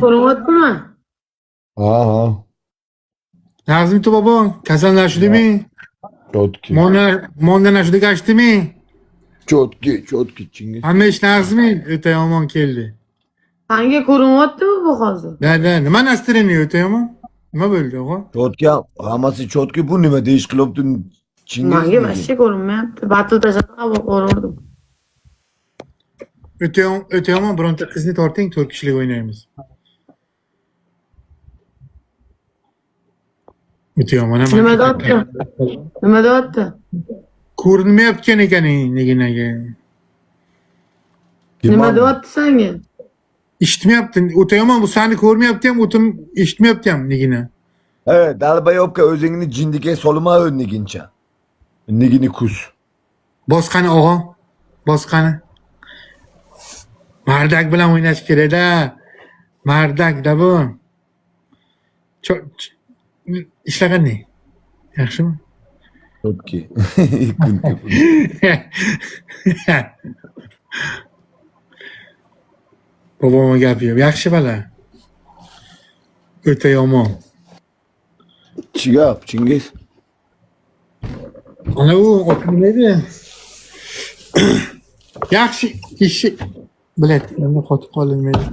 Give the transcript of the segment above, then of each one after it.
Ko'ryaptimi? Ha. Nazmi to bobo, kasallashdimi? Chotki. Mondan ashida gashdimi? Chotki Chingiz. Hamma ish Nazmi o'ta yomon keldi. Sanga ko'ryaptimi bu hozir? Da, nima настроение o'ta yomon? Nima bo'ldi, o'g'il? Chotki, hammasi chotki, bu nima deyish qilibdi Chingiz? Menga vashcha ko'rinmayapti. Battle tashlab ko'rardim. O'ta yomon, bironta qizni torting, 4 kishilik o'ynaymiz. O'ta yomon emas. Nima deyapti? Nima deyapti? Ko'rinmayotgan ekaning neginaga. Nima deyapti senga? Eshitmayapti. O'ta yomon, bu seni ko'rmayapti ham, o'tin eshitmayapti ham negina. Evet, Dalbayopka o'zingni jindike solma nigincha. Nigini kus. Bosqani og'a. Bosqani. Mardak bilan o'ynash kerak-da. Mardakda bu. Ishlaganday. Yaxshimi? Chotki. Boboma gap yo'q. Yaxshi bala. O'ta yomon. Chigap Chingiz. Ana u nima yaxshi ishi biladi, endi qotib qolmaydi.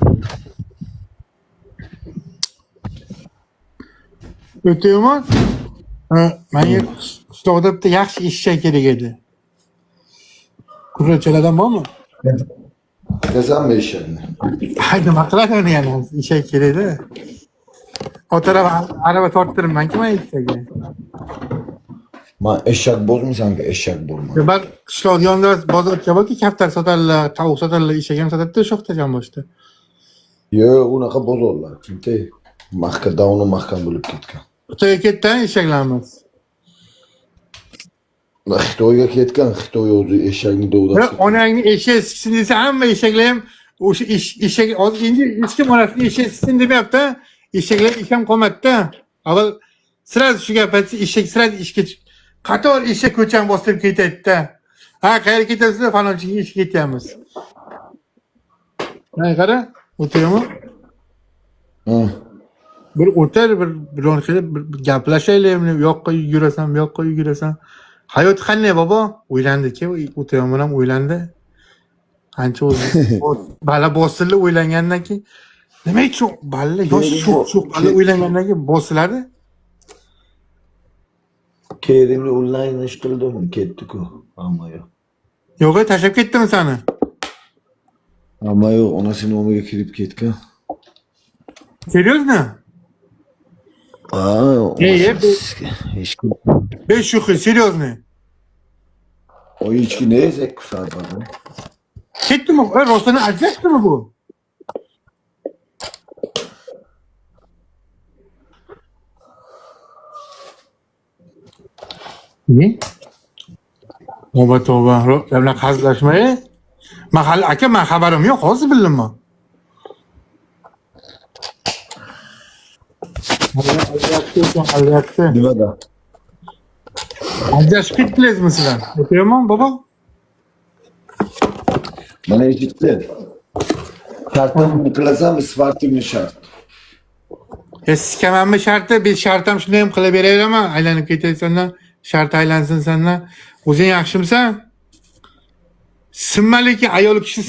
O'ta yomon. Menga qishloqda bitta yaxshi eshak kerak edi. Kurrachalardan bormi? Qasammi eshakni? Hay, nima qiladi uni yana? Eshak kerak-da. Otaraba araba torttiribman-ku men eshakga. Ma eshak bozmi senga eshak bo'lma. Ben qishloq yonida bozorcha borki, kaftar sotadilar, tovuq sotadilar, eshak ham sotadi-da shoxda Jonboshda. Yo'q, unaqa bozorlar. Chunki davoni mahkam bo'lib ketgan. Xitoyga ketdi eshaklarimiz. Xitoyga ketgan, Xitoy o'zi eshakni dovdasi. Onangni eshak siksin desa hamma eshaklar ham o'sha eshak hozir endi hech kim onasini eshak siksin demayapti. Eshaklar ish ham qolmadi-da. Avval sirasi shu gap aytsa, eshak sirasi ishga qator eshak ko'chani bosib ketaydi-da. Ha, qayerga ketasizlar? Falonchiga ishga ketyapmiz. Mana qara, o'taymi? Bir o'tar, biron kelib gaplashaylik, bu yoqqa yugurasan, bu yoqqa yugurasan. Hayot qanday bobo? O'ylandi-ku, o'tayomon ham o'ylandi. Qancha o'zi bala bosilib o'ylangandan keyin nima uchun balla yosh shu balla o'ylangandan keyin bosiladi? Kerimni onlayn ish qildim, ketdi-ku. Ammo yo'q. Yo'q, tashlab ketdimi seni? Ammo yo'q, onasining o'miga kirib ketgan. Серьезно? Hech kim. Без шухи, серьезно. O içki ne ezek kusar bana? Ketdi mi? Rostini ajrashdimi bu? Ne? Tavba. Bilan hazillashmay. Mahal aka, men xabarim yo'q, hozir bildimmi? Alyapti. Nimada? Ajrashib ketdingizmi sizlar? O'tayman, bobo? Mana eshitdi. Shartni qilasanmi, sportivniy shart? Sikamanmi sharti? Bir shartam shunday ham qilib beraveraman. Aylanib ketaysandan, shart aylansin sendan. O'zing yaxshimisan? Sinmaliki ayol kishi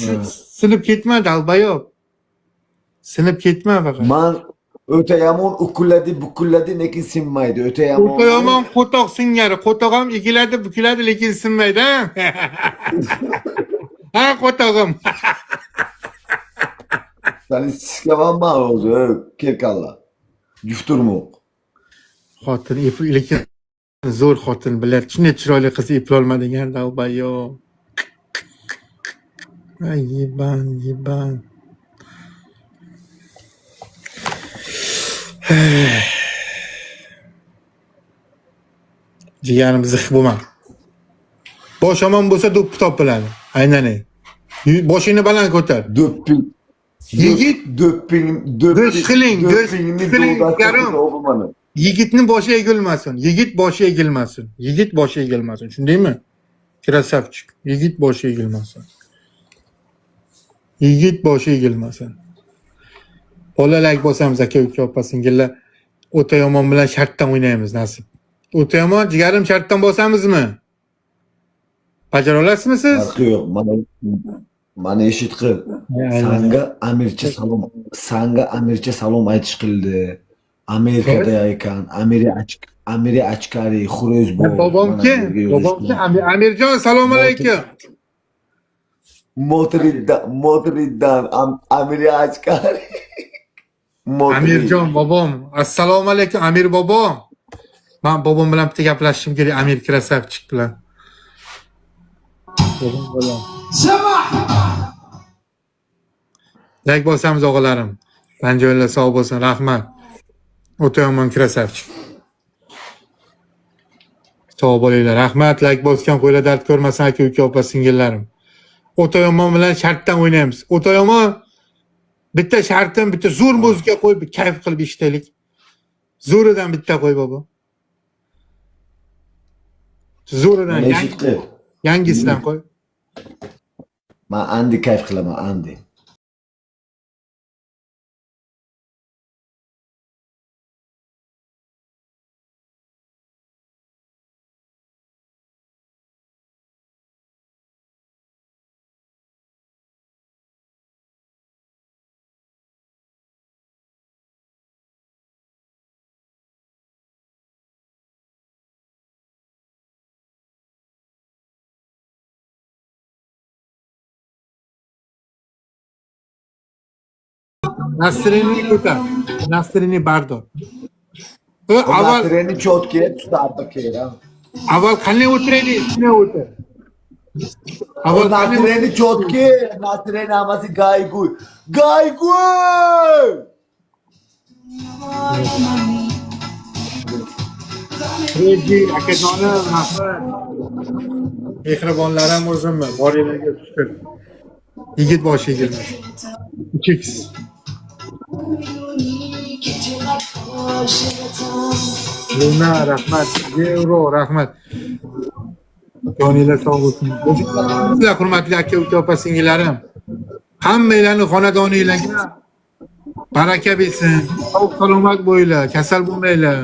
sinib ketma, dalbayob. Sinib ketma faqat. Man o'ta yomon bukulladi, lekin sinmaydi. O'ta yomon qo'toq singari. Qo'toq ham egiladi, bukiladi, lekin sinmaydi, ha? Ha, qo'tog'im. Seni siskamanma o'zi, kelkalla. Jufturmoq. Xotin lekin zo'r xotin biladi. Shunday chiroyli qiz eplolmagan dalbayob. Ay, yiban. Jigarim ziq bo'lma. Bosh omon bo'lsa do'ppi topiladi. Aynan. Boshingni baland ko'tar. Yigit yigitning boshi egilmasin. Yigit boshi egilmasin. Shundaymi? Krasavchik. Yigit boshi egilmasin. Bolalar bo'lsamiz aka uka opa singillar. O'ta yomon bilan shartdan o'ynaymiz nasib. O'ta yomon jigarim shartdan bosamizmi? Bajara olasizmi siz? Farqi yo'q. Mana eshit qil. Sanga amircha salom aytish qildi. Amerikada ekan. Amiri Achkari, Xurezbo. Bobomki, Amirjon salom alaykum. Madriddan Amiri Achkari. Amirjon bobom, assalomu alaykum Amir bobo. Men bobom bilan bitta gaplashishim kerak Amir Krasavchik bilan. Bobom bilan. Like bo'lsamiz o'g'illarim. Panjoylar sog' bo'lsin, rahmat. O'ta yomon Krasavchik. Sog' bo'linglar. Rahmat, like bosgan qo'ylar dard ko'rmasin aka uka opa singillarim. O'ta yomon bilan shartdan o'ynaymiz. O'ta yomon bitta shartim, bitta zo'r muzika qo'yib, kayf qilib eshitaylik. Zo'ridan bitta qo'y bobo. Zo'ridan yangisidan qo'y. Men Andi kayf qilaman, Andi. Nasrini ko'tar. Nasrini bardor. Avval Treni chotga tutardi kerak. avval qanday o'tiraylik? Shunday o'tir. Avval qanday Treni chotga, treni hammasi gayguy. Gayguy! Reji akajonim, rahmat. Mehribonlarim o'zimmi? Boringlarga shukr. Yigit boshi egilmas. 3x. Luna rahmat, Euro rahmat. Joninglar sog' bo'lsin. Sizlar hurmatli aka uka opa singillarim. Hammanglarning xonadoninglarga baraka bersin. Sog' salomat bo'linglar, kasal bo'lmanglar.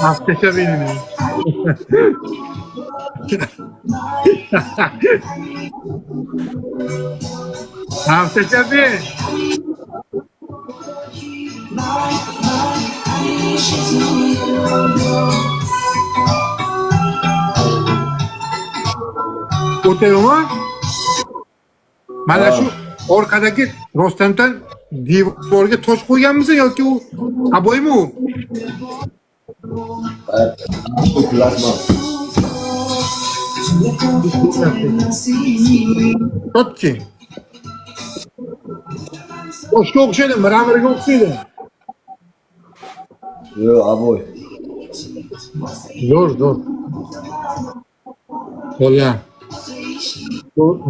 Afteşe benim. Afteşe bir. O'taymi? Mana shu orqadagi Rostamdan devorga tosh qo'yganmisan yoki u aboymi u? Totki. Toshga o'xshaydi, miramirga o'xshaydi. Yo'q, aboy. Zo'r. Bo'lgan.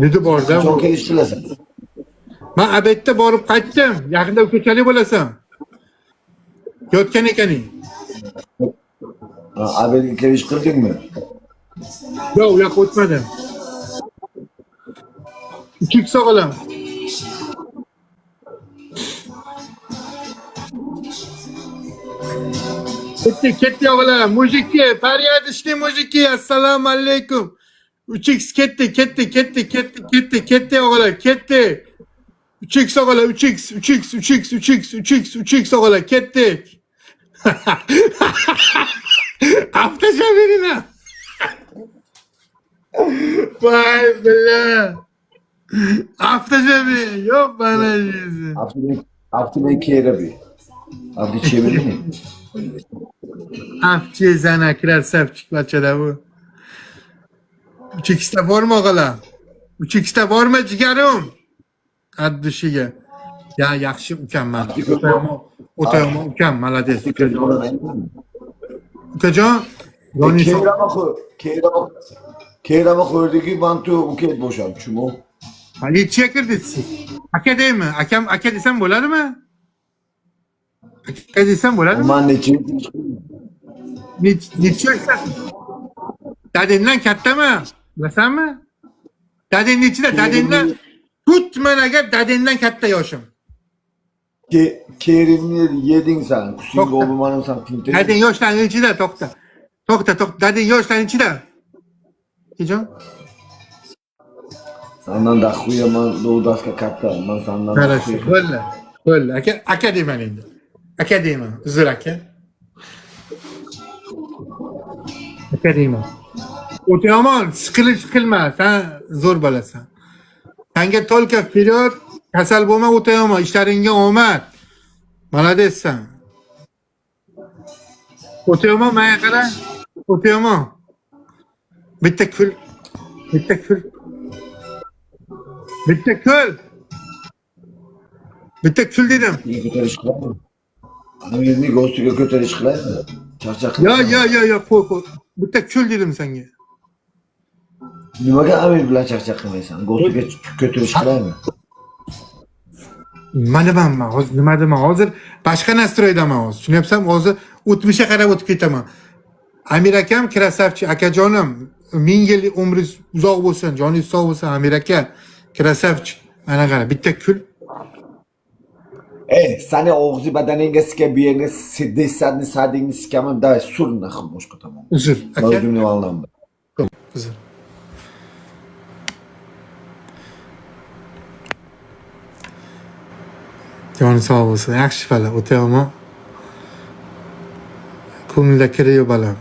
Dedi borda. Qachon kelish qilasan? Men abetda borib qaytdim. Yaqinda ko'chalik bo'lasan. Yotgan ekaning. Abelga kelish qildingmi? Yo'q, u yoqqa o'tmadim. Uchik sog'alam. Ketdi o'g'lar. Mujiki, faryadishli mujiki. Assalomu alaykum. 3x ketdi o'g'lar, ketdi. 3x o'g'lar, 3x o'g'lar, ketdik. Aftasha berina. Vay billah. Aftasha ber. Yo'q bana jizi. Aftasha kerabi. Aftasha çevirdin. Aftasha zana krasavchik bachada bu. 3x'da bormi o'g'lar? 3x'da bormi jigarim? Qaddishiga. Ya yaxshi ukamman. O'tayman ukam, malades ukajon. Ukajon, Keyrama qo'ydiki, mantu uket bo'sham, chumo. Nechiga kirdingiz siz? Aka deymi? Aka desam bo'ladimi? Aka desam bo'ladimi? Man nechi? Nechi yoshda? Dadangdan kattami? Bilasanmi? Dadangni ichida dadangdan tutmanaga dadangdan katta yoshim. Kerimni yeding sen. Kusing To'xta. olmanim sen tintin. Dadang yoshlarning ichida to'xta. Dadang yoshlarning ichida. Ijon? Senden de xuyaman Lo'daska katta. Ben senden de Qarashib. Bo'ldi. Aka deyman endi. Aka deyman. Uzr aka. Aka deyman. O'ta yomon, siqilma, sen zo'r bo'lasan. Senga только вперед, kasal bo'lma, o'ta yomon, ishlaringga omad. Молодецsan. O'ta yomon, menga qara. O'ta yomon. Bitta kul. Bitta kul dedim. Ko'tarish qiladimi? Amirni go'stiga ko'tarish qiladimi? Charchaq. Yo, qo'y. Bitta kul dedim senga. Nimaga Amir bilan charchaq qilmaysan? Go'stiga ko'tarish qiladimi? Nima deman? Hozir boshqa nastroydaman hozir. Tushunyapsan? Hozir o'tmishga qarab o'tib ketaman. Amir akam krasavchi, akajonim, 1000 yil umringiz uzoq bo'lsin, joningiz sog' bo'lsin, Amir aka. Krasavchi. Mana qara, bitta kul. Seni og'zi badaningga sikab bir yerga desadni sadingni sikaman, davay sur naxim boshqa tomon. Uzr, aka. O'zimni oldim. Uzr. Joni sog' bo'lsin, yaxshi bola, o'ta yomon. Ko'ngilda kiri yo'q bolam.